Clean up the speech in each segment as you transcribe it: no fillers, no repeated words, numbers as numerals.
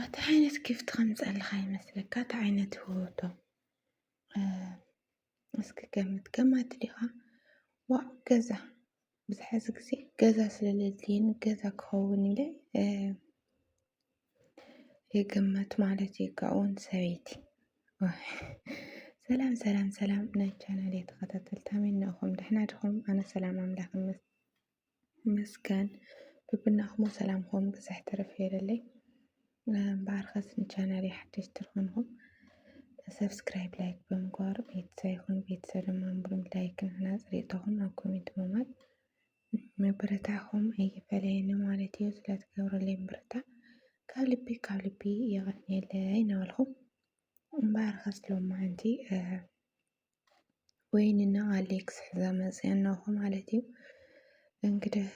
وتعينت كيف تخمس الخاي مثلك كتعينت هوتو اسكي كما تديها وكذا بس حاسك زي كذا سلالتين كذا كون لي يقمت مالتي كون سويتي سلام سلام سلام نجانا لي تخطط من أخم دحنا دخم أنا سلام أملاك مسكن ببنا أخمو سلام خم بس احترف هيدا اللي بعرخص نجانا لي حتى يشترخونهم سبسكرايب لايك بمقار بيتسايخون بيتسلم برم لايك هنا طريقتهم أو كومنت مومات مبرتاهم أي فلين مالتي وزلات كورا اللي مبرتا كالبي يغني اللي نالهم بعرخص لهم عندي وين إنه أليكس حزام زينهم مالتي انقده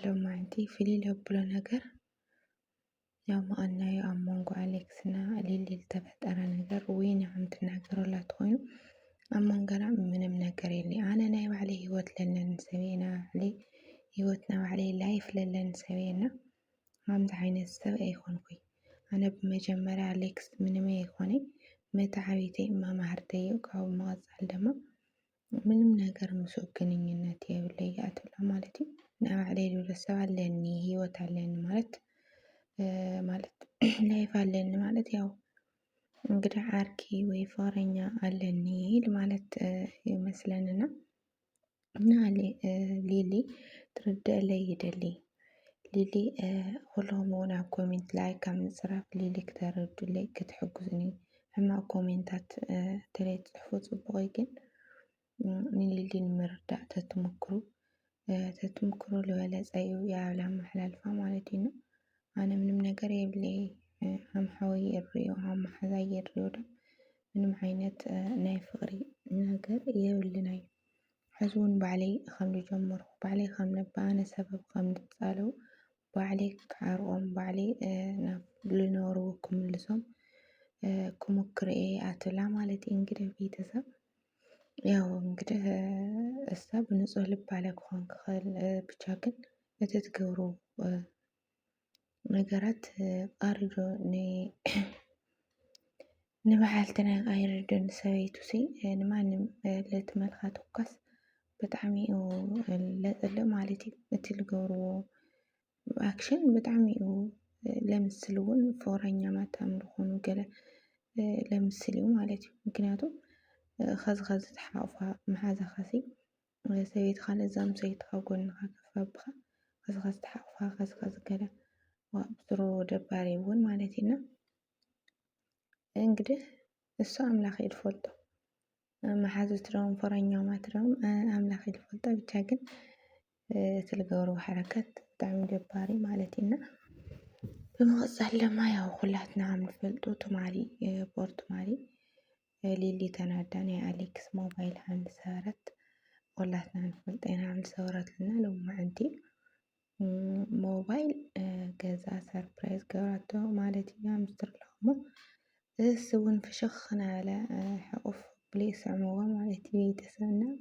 لهم عندي في لي لبلو نقر يوم أنا يأمونقو أليكسنا اللي التفت أرى نقر وين عم تنقروا لا تخونوا أمونقنا من نقر اللي أنا نايم عليه هوت لنا نسوينا عليه هوتنا وعليه لايف لنا نسوينا عم دحين السبع يخونقي أنا بمجمرة أليكس من ما يخوني متعبيتي ما مهرتي وكاو مغزل دمه من نقر مسوكنين الناتي واللي أتولا مالتي نايم عليه لولا سبع لأني هوت علينا مالت لايف علينا مالت ያው እንግዲህ አርኪ ወይ ፋረኛ አለኒ ማለት ይመስለንና እና ሊሊ ትርዳ ላይ ይደሊ ሊሊ ሁሉም ሆና ኮሜንት ላይ ከምጽራፍ ሊሊ ከተረዱ ላይ ክትሕጉዝኒ ሕማ ኮሜንታት ተለይ ጽሑፉ ጽቡቅ ግን ሊሊን መርዳእ ተትምክሩ ለበለጸዩ ያብላ መሐላልፋ ማለት ነው أنا من ነገር يبلي هم حوي الريو هم حزاي الريو ده من عينت ناي فقري نجر يبلي حزون بعلي خمد جمر بعلي خمد بأنا سبب خمد تصالو بعلي كعرقهم بعلي لنوروكم لسهم كمكرئ أتلا مالتي إنجده بيتسب ያው እንግዲህ እሳብ ንጹህ ልብ አለክሆን ክኸል ብቻ ግን እትትገብሩ ነገራት ቃሪዶ ንበዓልትና ኣይርድን ሰበይቱሲ ንማንም ለትመልኻት እኳስ ብጣዕሚ እዩ ለፅልእ ማለት እዩ እቲ ዝገብርዎ ኣክሽን ብጣዕሚ እዩ ለምስል እውን ፍቅረኛ ማታም ዝኾኑ ገለ ለምስል እዩ ማለት እዩ ምክንያቱ خز تحافظ مع زخسي سويت خالد زام سويت خاقولنا خفبخ خز تحافظ خز كذا وابصرو دباري ون مالتينا انقده السو أملاخي الفولتو محازو ترام فرنيا ما ترام أملاخي الفولتو بتاقن تلقورو حركات تعمل دباري مالتينا بمغزح لما ياو خلاتنا عم الفولتو تمالي بورتو مالي ليلي تناداني أليكس موبايل عند سارت قلتنا نفلتين عند سارت لنا لو ما عندي موبايل كذا سربرايز قرأته مالتي يا مستر لهمو سوون فشخنا على حقف بليس عموه مالتي بيتسنى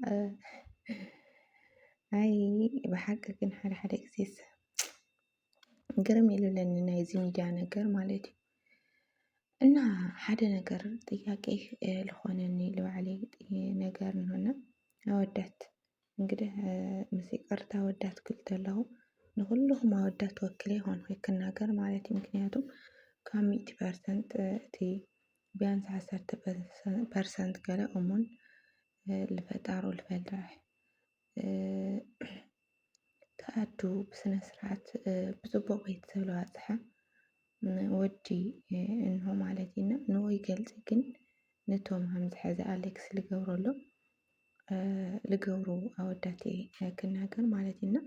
هاي بحقك إن حدا إكسيس قرم يلو لأننا يزيني جانا قر مالتي እና ሓደ ነገር ጥያቄ ልኾነኒ ልባዕለይ ነገር ንሆነ ኣወዳት እንግዲህ ሙዚቃርታ ኣወዳት ክልተ ኣለኹ ንኩልኹም ኣወዳት ወክለ ይሆን ክናገር ማለት እዩ ምክንያቱም ካብ 100% እቲ ቢያንስ 10% ገለ እሙን ልፈጣሩ ልፈልራሕ ተኣዱ ብስነ ስርዓት ብፅቡቅ ቤተሰብ ዝባፅሐ ወዲ እንሆ ማለት ኢና ንወይ ገልጽ ግን ነቶም ሃምዝ ሕዚ ኣሌክስ ልገብሩ ኣወዳት ክናገር ማለት ኢና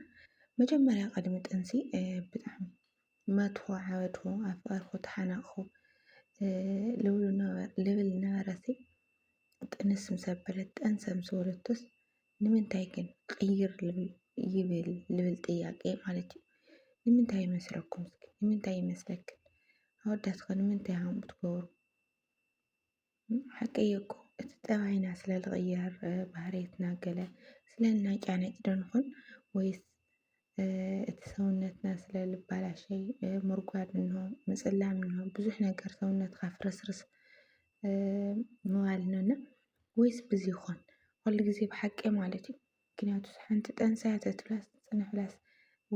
መጀመርያ ቀድሚ ጥንሲ ብጣዕሚ መትሆ ዓወትሆ ኣፍቀርኩ ተሓናቅኹ ልብል ነበረሲ ጥንስ ምሰበረት ጠንሰም ስወለቶስ ንምንታይ ግን ቅይር ልብል ጥያቄ ማለት እዩ ንምንታይ ይመስለኩም ንምንታይ ይመስለክን ኣወዳትከ ንምንታይ ሃምኡ ትገብሩ ሓቀየኮ እቲ ጠባይና ስለልቕየር ባህርየትና ገለ ስለናጫነጭ ዶ ንኾን ወይስ እቲ ሰውነትና ስለ ልባላሸይ ምርጓድ እንሆ ምጽላም እንሆ ብዙሕ ነገር ሰውነትካ ፍርስርስ ምባል ነውና ወይስ ብዚ ይኾን ኩሉ ግዜ ብሓቂ ማለት እዩ። ምክንያቱ ሓንቲ ጠንሳያ ተትብላስ ጽንሕላስ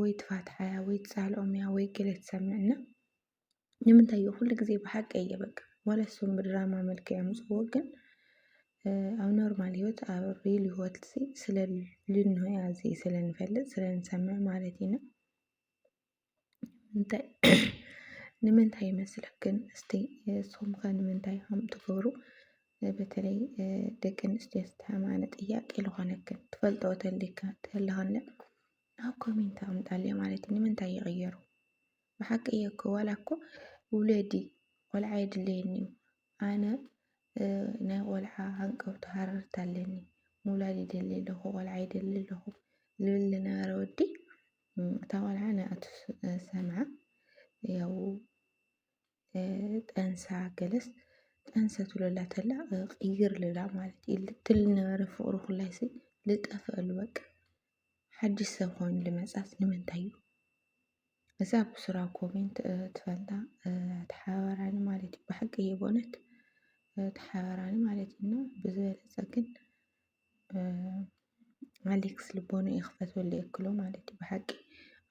ወይ ትፋትሓያ ወይ ትጻልኦምያ ወይ ገለ ትሰምዕና ንምንታይ እዩ ኩሉ ግዜ ብሓቂ እየበቃ ዋላ እሶም ብድራማ መልክዕ የምጽእዎ ግን ኣብ ኖርማል ህይወት ኣብ ሪል ህይወት ስለ ልንሆያ እዚ ስለ ንፈልጥ ስለ ንሰምዕ ማለት ኢና እንታይ ንምንታይ ይመስለክን እስቲ ንስኹም ከ ንምንታይ ከም ትገብሩ በተለይ ደቂ ኣንስትዮ ዝተማሃነ ጥያቄ ዝኾነክን ትፈልጦ ተለኻለ ኣብ ኮሜንት ኣቅምጣልዮ ማለት እዩ። ንምንታይ ይቕየሩ ብሓቂ እኮ ዋላ እኮ ውለዲ ቆልዓ የድልየኒ እዩ ኣነ ናይ ቆልዓ ሃንቀውቲ ሃረርታ ኣለኒ ምውላድ ይደሊ ኣለኹ ቆልዓ ይደሊ ኣለኹ ዝብል ዝነበረ ወዲ እታ ቆልዓ ንኣቱ ሰምዓ ያው ጠንሳ ገለስ ጠንሰ ትብለላ ተላ ቅይር ልላ ማለት እዩ ትል ነበረ ፍቅሩ ኩላይሲ ልጠፍአሉ በቃ ሓድሽ ሰብ ኮይኑ ልመጻስ ንምንታይ እዩ እዛ ብስራ ኮሜንት ትፈልጣ ተሓባራኒ ማለት እዩ ብሓቂ የቦነት ተሓባራኒ ማለት እዩ ብዝበለጸ ግን ኣሌክስ ልቦኑ ይኽፈተሉ የክሎ ማለት እዩ ብሓቂ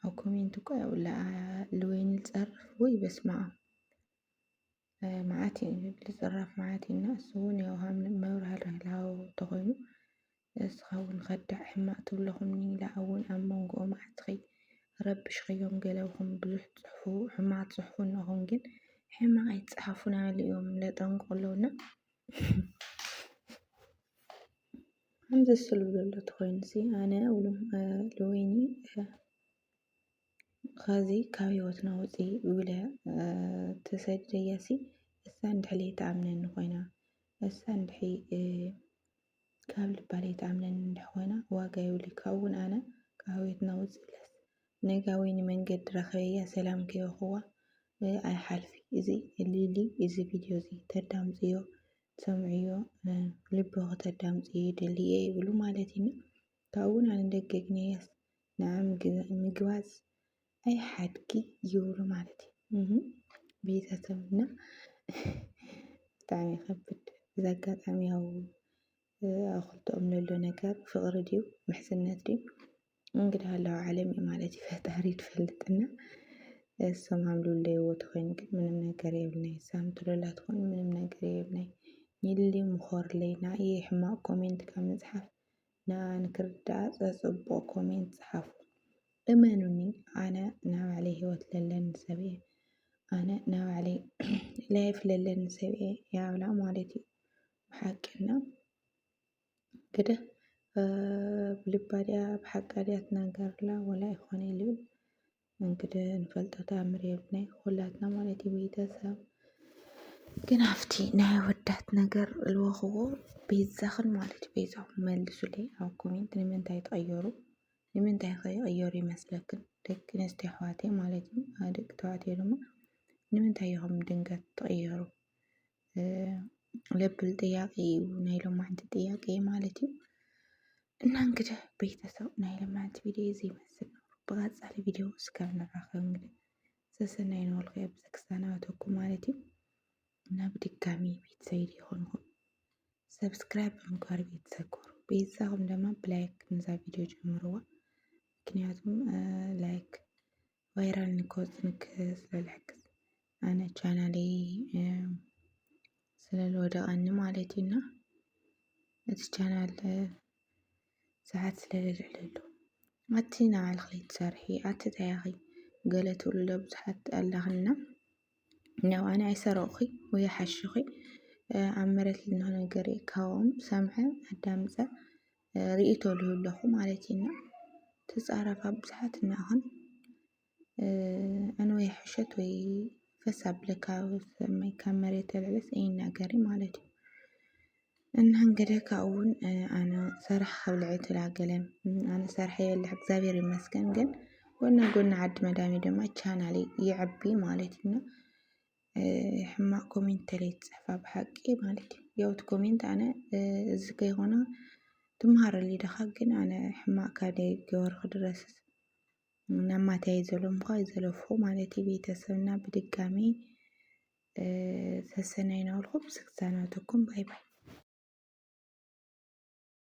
ኣብ ኮሜንት እኮ ያው ልወይኒ ልጸርፍ ወይ በስመ ኣብ መዓት ልጽራፍ መዓት እና እሱ እውን ያው መብራህርህ ላሃው ተኾይኑ እስኻ እውን ኸዳዕ ሕማቕ ትብለኹምኒ ኢላ እውን ኣብ መንጎኦም ኣትኺ ረብሽኽዮም ገለኹም ብዙሕ ጽሑፉ ሕማቕ ጽሑፉ እንኹም ግን ሕማቕ ኣይትጽሓፉና ኢሎም ለጠንቅቑለውና ከምዚ ዝስልብሉ ዘሎ ተኾይኑሲ ኣነ ልወይኒ ኸዚ ካብ ህይወትና ውፅኢ ውለ ተሰደያሲ እሳ እንድሕር ለይተኣምነኒ ኮይና እሳ እንድሕር ካብ ልባ ለይተኣምነኒ እንድሕር ኮይና ዋጋ የብሉ ካብኡ እውን ኣነ ካብ ህይወትና ውፅእ ኢለስ ነጋወይኒ መንገዲ ረኸበያ ሰላም ከይረኽዋ ኣይሓልፊ እዚ ሊሊ እዚ ቪድዮ እዚ ተዳምፅዮ ተሰምዕዮ ልብኺ ተዳምፅዮ ይደልየ ይብሉ ማለት እዩ ካብኡ እውን ኣነ ደገግነያስ ንዓ ምግባዝ ኣይ ሓድጊ ይብሉ ማለት እዩ ቤተሰብና ብጣዕሚ ይኸብድ እዚ ኣጋጣሚ ያው ኣብ ክልተኦም ዘሎ ነገር ፍቕሪ ድዩ ምሕዝነት ድዩ እንግዲህ ኣላሁ ዓለም እዩ ማለት እዩ ፈጣሪ ትፈልጥና እሶም ሃምሉለይዎ ተኮይኑ ግን ምንም ነገር የብልናይ ሳም ትለላ ተኮይኑ ምንም ነገር የብልናይ ይሊ ምኾርለይ ናእየ ሕማቕ ኮሜንት ካብ ምጽሓፍ ንክርዳእ ዘጽብቕ ኮሜንት ጽሓፉ እመኑኒ ኣነ ናይ ባዕለይ ህይወት ለለኒ ሰብ እየ ኣነ ናይ ባዕለይ ላይፍ ለለኒ ሰብ እየ ያብላ ማለት እዩ ብሓቂና ግደ ብልባ ድያ ብሓቃ ድያ ትናገርላ ወላ ይኾነ ልብል እንግዲህ ንፈልጦ ተኣምር የብልናይ ኩላትና ማለት እዩ ቤተሰብ ግን ኣብቲ ናይ ወዳት ነገር ልወኽዎ ቤዛኽን ማለት እዩ ቤዛኹም መልሱለይ ኣብ ኮሜንት ንምንታይ ትቐየሩ ንምንታይ ከይቐየሩ ይመስለክን ደቂ ኣንስትዮ ኣሕዋተይ ማለት እዩ ደቂ ተባዕትዮ ድማ ንምንታይ ኢኹም ድንገት ትቕየሩ ለብል ጥያቄ እዩ ናይ ሎማዓንቲ ጥያቄ ማለት እዩ እና እንግዲህ ቤተሰብ ናይ ሎማዓንቲ ቪድዮ እዚ ይመስል ነው ብቐጻሊ ቪድዮ እስካብ ንራኸብ እንግዲህ ሰሰናይ ንበልኩ ኣብዚ ክሳናበተኩም ማለት እዩ እና ብድጋሚ ቤተሰብ ይኹንኩም ሰብስክራይብ ብምግባር ቤተሰብ ኮኑ ቤተሰብኩም ድማ ብላይክ ነዛ ቪድዮ ጀምርዋ ምክንያቱም ላይክ ቫይራል ንክወፅእ ስለዝሕግዝ ኣነ ቻናለይ ስለዝወደቐኒ ማለት እዩና እቲ ቻናል ሰዓት ስለዘልዕለሉ ኣቲ ናባዕልኺ ትሰርሒ ኣቲ ታያኺ ገለ ትብሉ ብዙሓት ኣላኽና ያው ኣነ ኣይሰረቕኺ ወይ ሓሽኺ ኣብ መሬት ልንሆ ነገር ካብኦም ሰምዐ ኣዳምፀ ርእቶ ልህለኹ ማለት እዩና ተፃረፋ ብዙሓት እናኹን ኣነ ወይ ሕሸት ወይ ፈሳ ብለካ ሰማይ ካብ መሬት ተልዕልስ ኣይናገሪ ማለት እዩ እና እንግዲህ ካብኡውን ኣነ ስራሕ ከብልዕ ትላገለም ኣነ ስራሕ የብልሕ እግዚአብሔር ይመስገን ግን ጎና ጎና ዓዲ መዳሜ ድማ ቻናለይ ይዕቢ ማለት እዩ ሕማቅ ኮሜንት ተለይ ትፅሕፋ ብሓቂ ማለት እዩ ያው እቲ ኮሜንት ኣነ እዚ ከይኾነ ትምሃረሉ ዲኻ ግን ኣነ ሕማቅ ካደይ ገበርኩ ድረስ ናማታይ ዘለምኳ ዘለፎ ማለት ቤተሰብና ብድጋሚ ተሰናይናልኩም ስክሳናተኩም ባይ ባይ